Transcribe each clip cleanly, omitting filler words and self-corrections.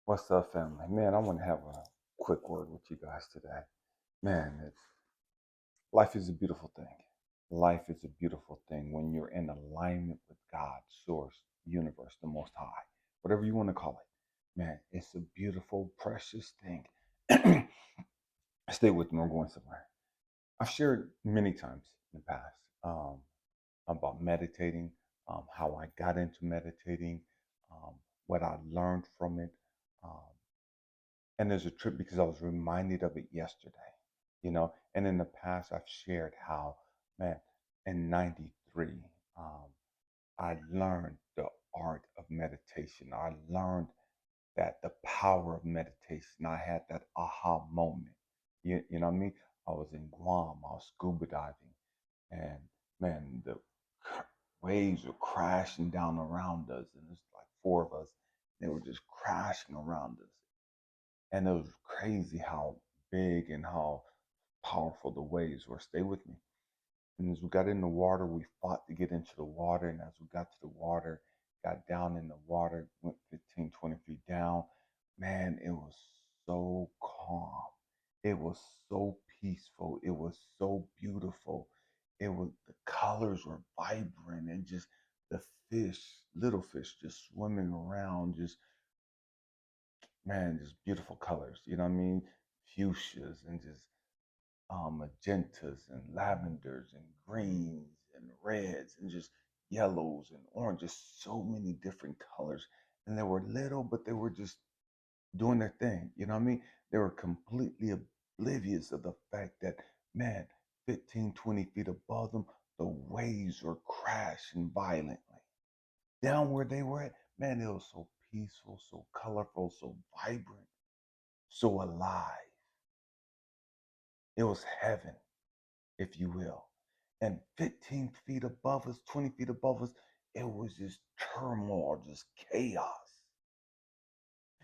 What's up, family? Man, I want to have a quick word with you guys today. Man, life is a beautiful thing. Life is a beautiful thing when you're in alignment with God, Source, Universe, the Most High, whatever you want to call it. Man, it's a beautiful, precious thing. Stay with me, we're going somewhere. I've shared many times in the past about meditating, how I got into meditating, what I learned from it. Um, and there's a trip because I was reminded of it yesterday. And in the past, I've shared how, man, in '93, um, I learned the art of meditation. I learned that the power of meditation. I had that aha moment. You know what I mean? I was in Guam, I was scuba diving, and man, the waves were crashing down around us, and there's like four of us. They were just crashing around us, and it was crazy how big and how powerful the waves were. Stay with me. And as we got in the water, we fought to get into the water. And as we got to the water, got down in the water, went 15, 20 feet down, man, it was so calm. It was so peaceful. It was so beautiful. The colors were vibrant and just the fish, little fish, just swimming around, just man, just beautiful colors. You know what I mean? Fuchsias and just magentas and lavenders and greens and reds and just yellows and oranges. So many different colors. And they were little, but they were just doing their thing. You know what I mean? They were completely oblivious of the fact that, man, 15, 20 feet above them, the waves were crashing violently. Down where they were at, man, it was so peaceful, so colorful, so vibrant, so alive. It was heaven, if you will. And 15 feet above us, 20 feet above us, it was just turmoil, just chaos.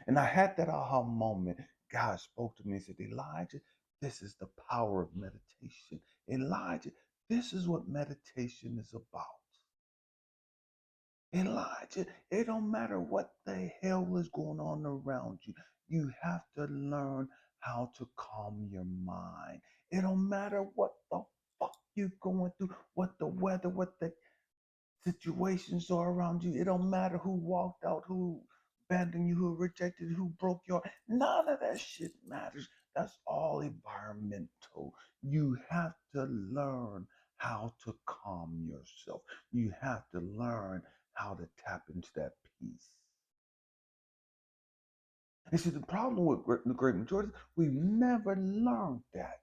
And I had that aha moment. God spoke to me and said, Elijah, this is the power of meditation. Elijah, this is what meditation is about. Elijah, it don't matter what the hell is going on around you. You have to learn how to calm your mind. It don't matter what the fuck you're going through, what the weather, what the situations are around you. It don't matter who walked out, who abandoned you, who rejected, who broke your heart. None of that shit matters. That's all environmental. You have to learn how to calm yourself. You have to learn how to tap into that peace. And see, the problem with the great majority, we never learned that.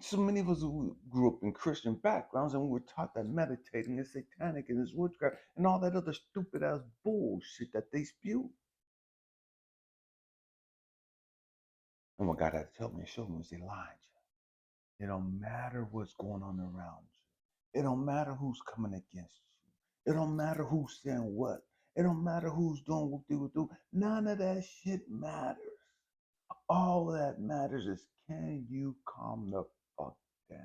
So many of us who grew up in Christian backgrounds and we were taught that meditating is satanic and is witchcraft and all that other stupid ass bullshit that they spew. And what God had to tell me and show me was Elijah. It don't matter what's going on around you. It don't matter who's coming against you. It don't matter who's saying what. It don't matter who's doing what they will do. None of that shit matters. All that matters is can you calm the fuck down?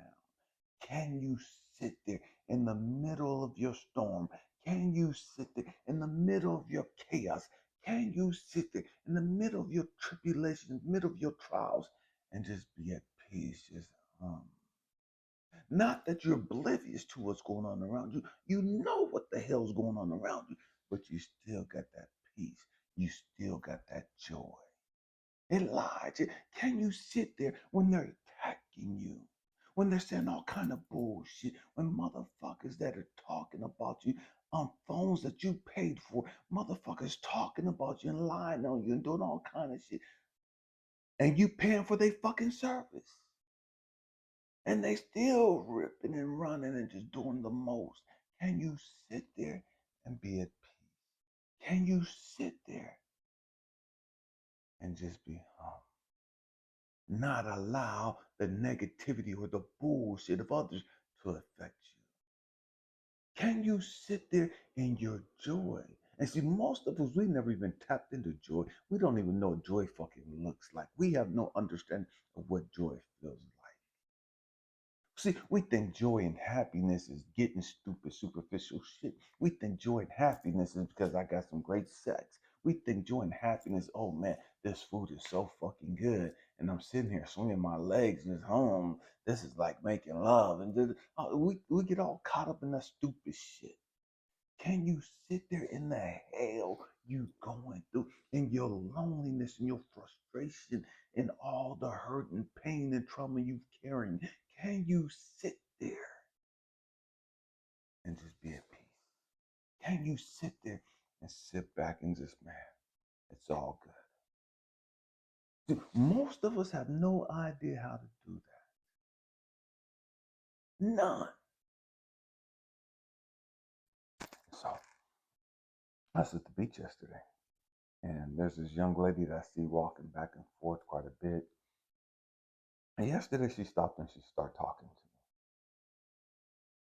Can you sit there in the middle of your storm? Can you sit there in the middle of your chaos? Can you sit there in the middle of your tribulations, middle of your trials, and just be at peace? Just not that you're oblivious to what's going on around you. You know what the hell's going on around you, but you still got that peace. You still got that joy. Elijah, can you sit there when they're attacking you? When they're saying all kind of bullshit, when motherfuckers that are talking about you on phones that you paid for, motherfuckers talking about you and lying on you and doing all kind of shit, and you paying for their fucking service, and they still ripping and running and just doing the most. Can you sit there and be at peace? Can you sit there and just be humble? Not allow the negativity or the bullshit of others to affect you. Can you sit there in your joy? And see, most of us, we never even tapped into joy. We don't even know what joy fucking looks like. We have no understanding of what joy feels like. See, we think joy and happiness is getting stupid, superficial shit. We think joy and happiness is because I got some great sex. We think joy and happiness, oh man, this food is so fucking good. And I'm sitting here swinging my legs and it's home. This is like making love. And we get all caught up in that stupid shit. Can you sit there in the hell you going through, in your loneliness and your frustration and all the hurt and pain and trauma you've carrying? Can you sit there and just be at peace? Can you sit there and sit back and just, man, it's all good? Dude, most of us have no idea how to do that. None. So I was at the beach yesterday, and there's this young lady that I see walking back and forth quite a bit. And yesterday she stopped and she started talking to me.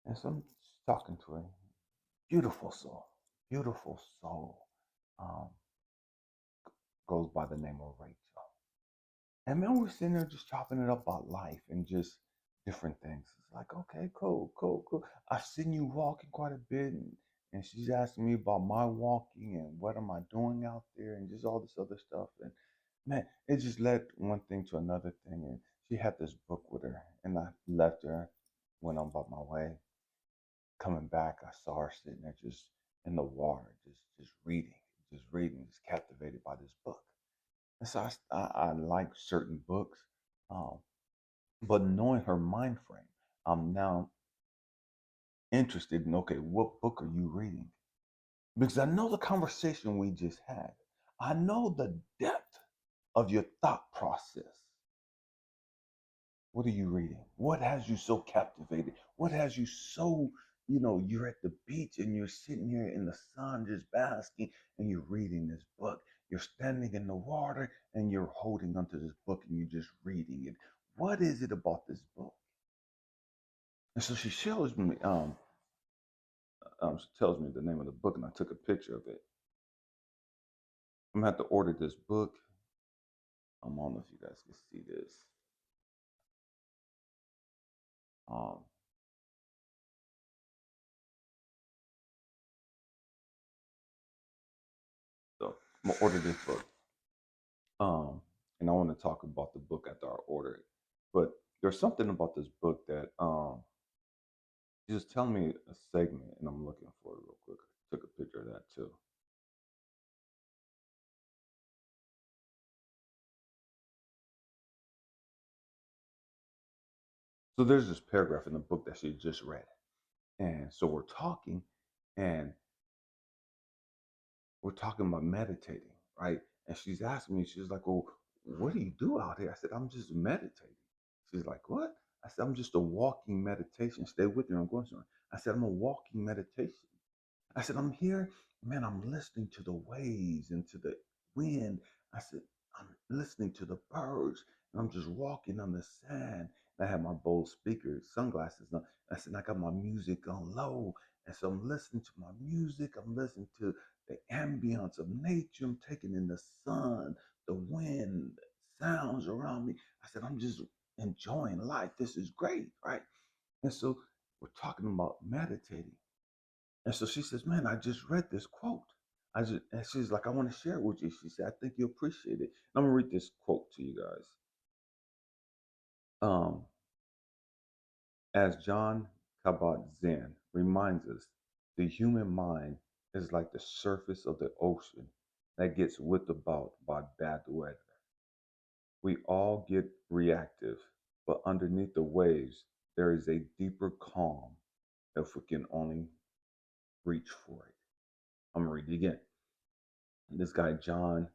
And so I'm talking to her. Beautiful soul. Beautiful soul. Um, Goes by the name of Rachel. And man, we're sitting there just chopping it up about life and just different things. It's like, okay, cool, cool, cool. I've seen you walking quite a bit, and she's asking me about my walking and what am I doing out there and just all this other stuff. And man, it just led one thing to another thing. And she had this book with her, and I left her, went on about my way. Coming back, I saw her sitting there just in the water, just reading, just captivated by this book. And so I like certain books, um, but knowing her mind frame, I'm now interested in, okay, what book are you reading? Because I know the conversation we just had. I know the depth of your thought process. What are you reading? What has you so captivated? What has you so, you're at the beach and you're sitting here in the sun just basking and you're reading this book. You're standing in the water and you're holding onto this book and you're just reading it. What is it about this book? And so she shows me, she tells me the name of the book and I took a picture of it. I'm gonna have to order this book. I don't know if you guys can see this. Um, so I'm gonna order this book. And I want to talk about the book after I order it. But there's something about this book that just tell me a segment, and I'm looking for it real quick. I took a picture of that too. So there's this paragraph in the book that she just read, and so and we're talking about meditating, right? And she's asking me, she's like, "Well, what do you do out here?" I said, "I'm just meditating." She's like, "What?" I said, "I'm just a walking meditation." Stay with me. I'm going somewhere. I said, "I'm a walking meditation." I said, I'm here, man, I'm listening to the waves and to the wind. I said, I'm listening to the birds. And I'm just walking on the sand. And I have my Bose speakers, sunglasses on. I said, I got my music on low. And so I'm listening to my music. I'm listening to the ambience of nature. I'm taking in the sun, the wind, sounds around me. I said, I'm just enjoying life. This is great, right? And so we're talking about meditating. And so she says, "Man, I just read this quote. And she's like, I want to share it with you." She said, "I think you appreciate it." I'm gonna read this quote to you guys. Um, as John Kabat-Zinn reminds us, the human mind is like the surface of the ocean that gets whipped about by bad weather. We all get reactive, but underneath the waves, there is a deeper calm if we can only reach for it. I'm gonna read it again. This guy, John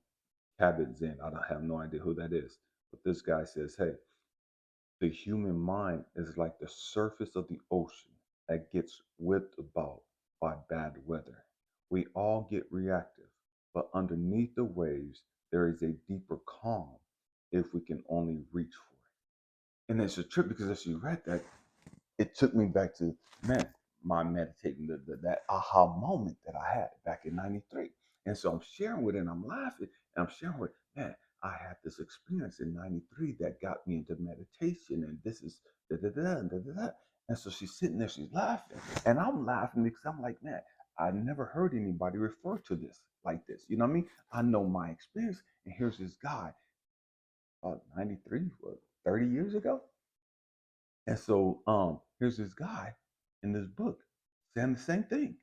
Kabat-Zinn. I don't have no idea who that is. But this guy says, hey, the human mind is like the surface of the ocean that gets whipped about by bad weather. We all get reactive, but underneath the waves, there is a deeper calm if we can only reach for it. And it's a trip because as you read that, it took me back to, man, my meditating, that aha moment that I had back in 93. And so I'm sharing with it and I'm laughing and I'm sharing with, man, I had this experience in 93 that got me into meditation and this is da da da da da da. And so she's sitting there, she's laughing and I'm laughing because I'm like, man, I never heard anybody refer to this like this. You know what I mean? I know my experience, and here's this guy, 93, what, 30 years ago? And so here's this guy in this book saying the same thing.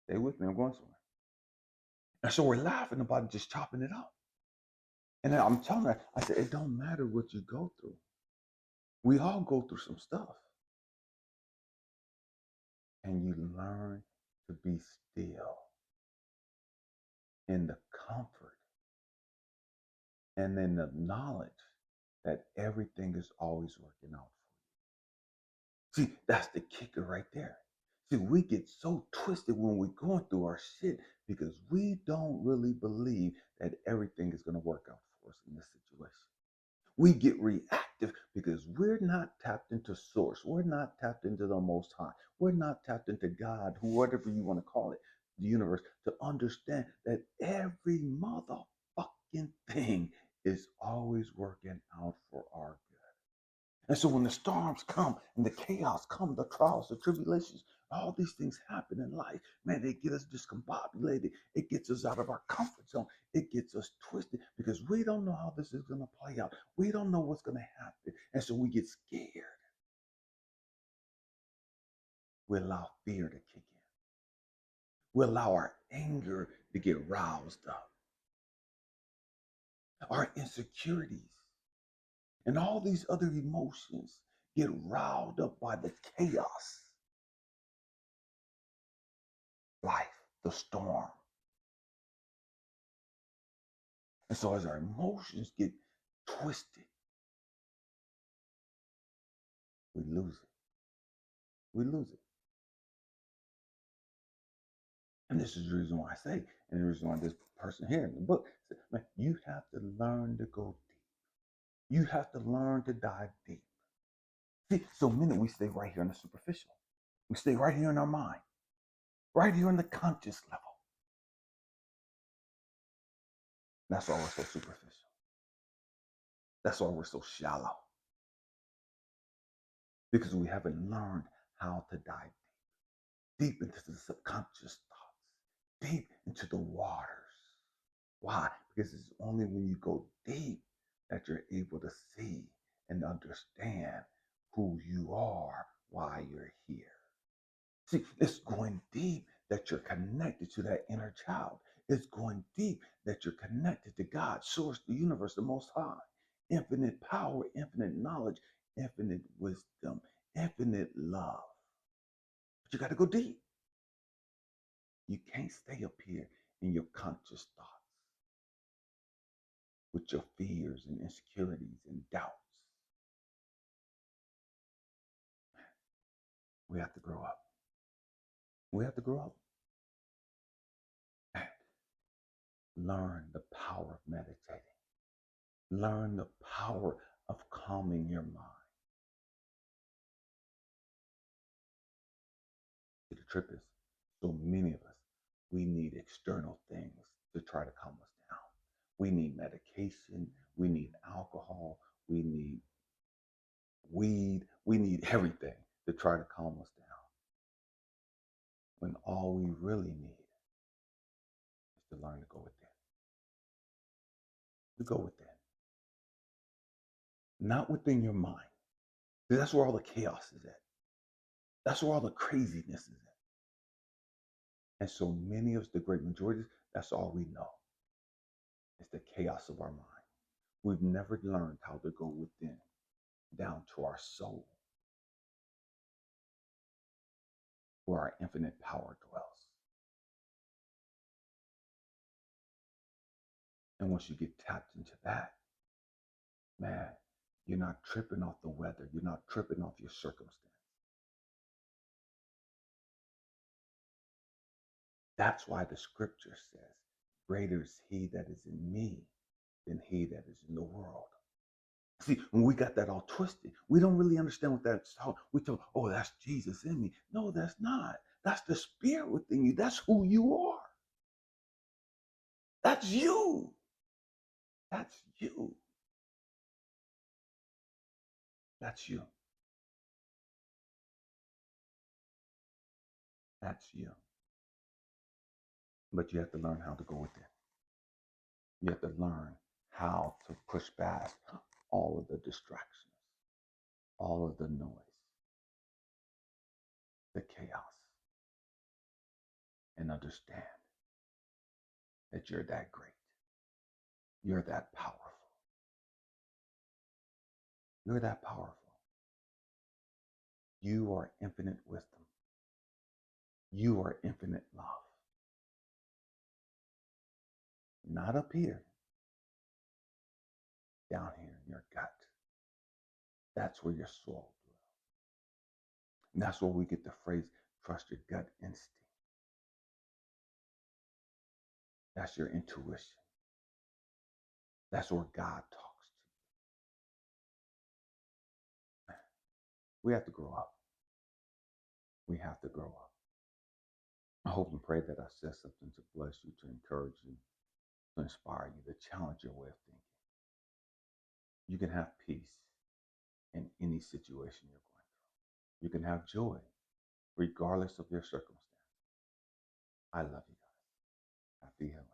Stay with me, I'm going somewhere. And so we're laughing about it, just chopping it up. And then I'm telling her, I said, it don't matter what you go through. We all go through some stuff. And you learn to be still in the comfort and in the knowledge that everything is always working out for you. See, that's the kicker right there. See, we get so twisted when we're going through our shit because we don't really believe that everything is going to work out for us in this situation. We get reactive because we're not tapped into source. We're not tapped into the Most High. We're not tapped into God, whatever you want to call it, the universe, to understand that every motherfucking thing is always working out for our good. And so when the storms come and the chaos come, the trials, the tribulations, all these things happen in life, man, they get us discombobulated. It gets us out of our comfort zone. It gets us twisted because we don't know how this is going to play out. We don't know what's going to happen. And so we get scared. We allow fear to kick in. We allow our anger to get roused up. Our insecurities and all these other emotions get riled up by the chaos. Life, the storm. And so as our emotions get twisted, we lose it. We lose it. And this is the reason why I say, and the reason why this person here in the book said, man, you have to learn to go deep. You have to learn to dive deep. See, so many we stay right here in the superficial. We stay right here in our mind, right here in the conscious level. That's why we're so superficial. That's why we're so shallow. Because we haven't learned how to dive deep into the subconscious thoughts, deep into the waters. Why? Because it's only when you go deep that you're able to see and understand who you are, why you're here. See, it's going deep that you're connected to that inner child. It's going deep that you're connected to God, source, the universe, the Most High, infinite power, infinite knowledge, infinite wisdom, infinite love. But you got to go deep. You can't stay up here in your conscious thoughts with your fears and insecurities and doubts. We have to grow up. We have to grow up. Learn the power of meditating. Learn the power of calming your mind. See, the trip is so many of us, we need external things to try to calm us down. We need medication. We need alcohol. We need weed. We need everything to try to calm us down. When all we really need is to learn to go within. To go within. Not within your mind. That's where all the chaos is at. That's where all the craziness is at. And so many of us, the great majority, that's all we know. It's the chaos of our mind. We've never learned how to go within, down to our soul, where our infinite power dwells. And once you get tapped into that, man, you're not tripping off the weather. You're not tripping off your circumstance. That's why the scripture says, greater is he that is in me than he that is in the world. See, when we got that all twisted, we don't really understand what that's all. We thought, oh, that's Jesus in me. No, that's not. That's the spirit within you. That's who you are. That's you. That's you. That's you. That's you. But you have to learn how to go with it. You have to learn how to push past all of the distractions, all of the noise, the chaos, and understand that you're that great. You're that powerful. You're that powerful. You are infinite wisdom. You are infinite love. Not up here, down here in your gut. That's where your soul dwells. And that's where we get the phrase, trust your gut instinct. That's your intuition. That's where God talks to you. We have to grow up. We have to grow up. I hope and pray that I said something to bless you, to encourage you, to inspire you, to challenge your way of thinking. You can have peace in any situation you're going through. You can have joy regardless of your circumstance. I love you guys. Happy health.